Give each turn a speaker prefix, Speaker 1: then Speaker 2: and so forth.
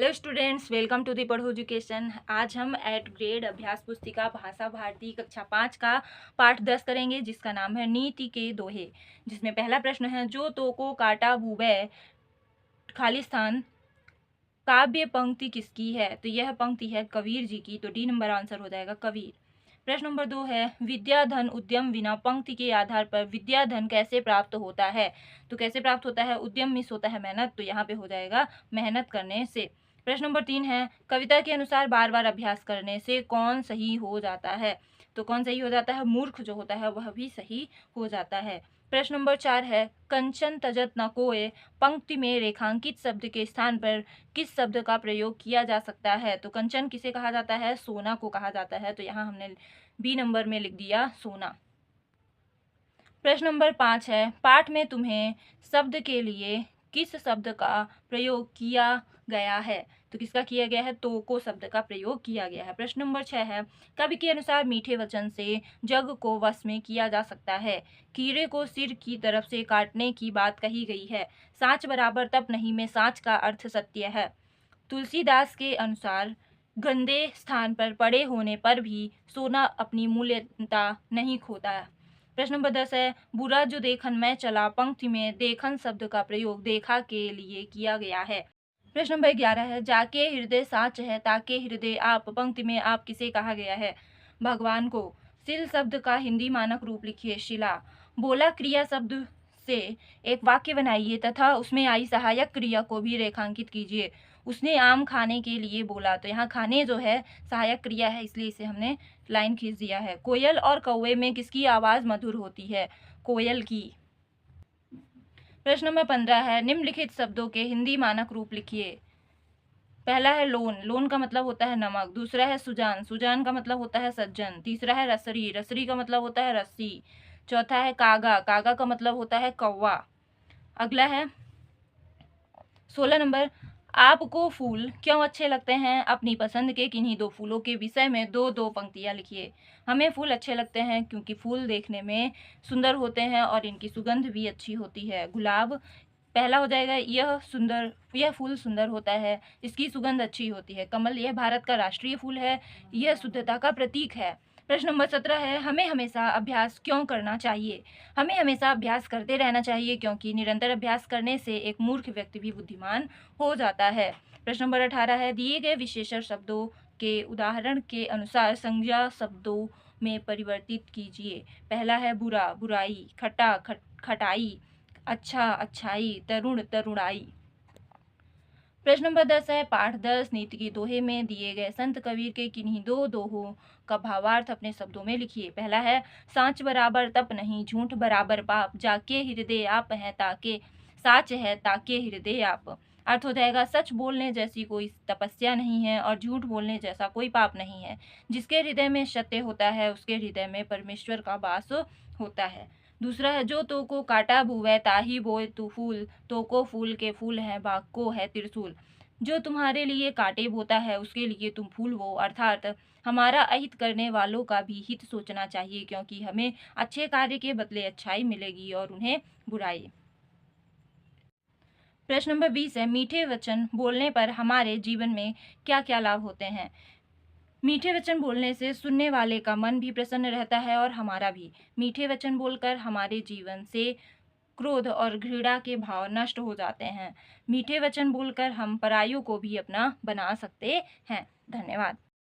Speaker 1: Hello students, welcome to the Padho education. आज हम eight grade अभ्यास पुस्तिका भाषा भारती कक्षा 5 का पाठ 10 करेंगे, जिसका नाम है नीति के दोहे। जिसमें पहला प्रश्न है, जो तो को काटा भूबे खालिस्तान काव्य पंक्ति किसकी है? तो यह पंक्ति है कबीर जी की, तो डी नंबर आंसर हो जाएगा कबीर। प्रश्न नंबर 2 है, विद्या धन उद्यम विना पंक्ति के आधार पर विद्या धन कैसे प्राप्त होता है? तो कैसे प्राप्त होता है? उद्यम मिस होता है मेहनत, तो यहाँ पे हो जाएगा मेहनत करने से। प्रश्न नंबर 3 है, कविता के अनुसार बार बार अभ्यास करने से कौन सही हो जाता है? तो कौन सही हो जाता है? मूर्ख जो होता है वह भी सही हो जाता है। प्रश्न नंबर 4 है, कंचन तजत न कोय पंक्ति में रेखांकित शब्द के स्थान पर किस शब्द का प्रयोग किया जा सकता है? तो कंचन किसे कहा जाता है? सोना को कहा जाता है, तो यहाँ हमने बी नंबर में लिख दिया सोना। प्रश्न नंबर 5 है, पाठ में तुम्हें शब्द के लिए किस शब्द का प्रयोग किया गया है? तो किसका किया गया है? तो को शब्द का प्रयोग किया गया है। प्रश्न नंबर 6 है, कवि के अनुसार मीठे वचन से जग को वश में किया जा सकता है। कीड़े को सिर की तरफ से काटने की बात कही गई है। साँच बराबर तप नहीं में साँच का अर्थ सत्य है। तुलसीदास के अनुसार गंदे स्थान पर पड़े होने पर भी सोना अपनी मूल्यता नहीं खोता। प्रश्न नंबर 10 है, बुरा जो देखन में चला पंक्ति में देखन शब्द का प्रयोग देखा के लिए किया गया है। प्रश्न नंबर 11 है, जाके हृदय साच है ताके हृदय आप पंक्ति में आप किसे कहा गया है? भगवान को। शिल शब्द का हिंदी मानक रूप लिखिए शिला। बोला क्रिया शब्द से एक वाक्य बनाइए तथा उसमें आई सहायक क्रिया को भी रेखांकित कीजिए। उसने आम खाने के लिए बोला, तो यहाँ खाने जो है सहायक क्रिया है, इसलिए इसे हमने लाइन खींच दिया है। कोयल और कौवे में किसकी आवाज़ मधुर होती है? कोयल की। प्रश्न नंबर 15 है, निम्नलिखित शब्दों के हिंदी मानक रूप लिखिए। पहला है लोन, लोन का मतलब होता है नमक। दूसरा है सुजान, सुजान का मतलब होता है सज्जन। तीसरा है रसरी, रसरी का मतलब होता है रस्सी। चौथा है कागा, कागा का मतलब होता है कौवा। अगला है 16 नंबर, आपको फूल क्यों अच्छे लगते हैं? अपनी पसंद के किन्हीं दो फूलों के विषय में दो दो पंक्तियां लिखिए। हमें फूल अच्छे लगते हैं क्योंकि फूल देखने में सुंदर होते हैं और इनकी सुगंध भी अच्छी होती है। गुलाब पहला हो जाएगा, यह फूल सुंदर होता है, इसकी सुगंध अच्छी होती है। कमल यह भारत का राष्ट्रीय फूल है, यह शुद्धता का प्रतीक है। प्रश्न नंबर 17 है, हमें हमेशा अभ्यास क्यों करना चाहिए? हमें हमेशा अभ्यास करते रहना चाहिए क्योंकि निरंतर अभ्यास करने से एक मूर्ख व्यक्ति भी बुद्धिमान हो जाता है। प्रश्न नंबर 18 है, दिए गए विशेषण शब्दों के उदाहरण के अनुसार संज्ञा शब्दों में परिवर्तित कीजिए। पहला है बुरा, बुराई। खट्टा, खटाई। अच्छा, अच्छाई। तरुण, तरुणाई। प्रश्न नंबर 10 है, पाठ 10 नीति के दोहे में दिए गए संत कबीर के किन्हीं दो दोहों का भावार्थ अपने शब्दों में लिखिए। पहला है, साँच बराबर तप नहीं झूठ बराबर पाप, जाके हृदय आप है ताके साच है ताके हृदय आप। अर्थ हो जाएगा, सच बोलने जैसी कोई तपस्या नहीं है और झूठ बोलने जैसा कोई पाप नहीं है। जिसके हृदय में सत्य होता है उसके हृदय में परमेश्वर का वास होता है। दूसरा है, जो तो को काटा भूवै ताही बोए तू फूल, तो को फूल के फूल है बाग को है त्रिशूल। जो तुम्हारे लिए काटे बोता है उसके लिए तुम फूल वो, अर्थात हमारा अहित करने वालों का भी हित सोचना चाहिए क्योंकि हमें अच्छे कार्य के बदले अच्छाई मिलेगी और उन्हें बुराई। प्रश्न नंबर 20 है, मीठे वचन बोलने पर हमारे जीवन में क्या क्या लाभ होते हैं? मीठे वचन बोलने से सुनने वाले का मन भी प्रसन्न रहता है और हमारा भी। मीठे वचन बोलकर हमारे जीवन से क्रोध और घृणा के भाव नष्ट हो जाते हैं। मीठे वचन बोलकर हम परायों को भी अपना बना सकते हैं। धन्यवाद।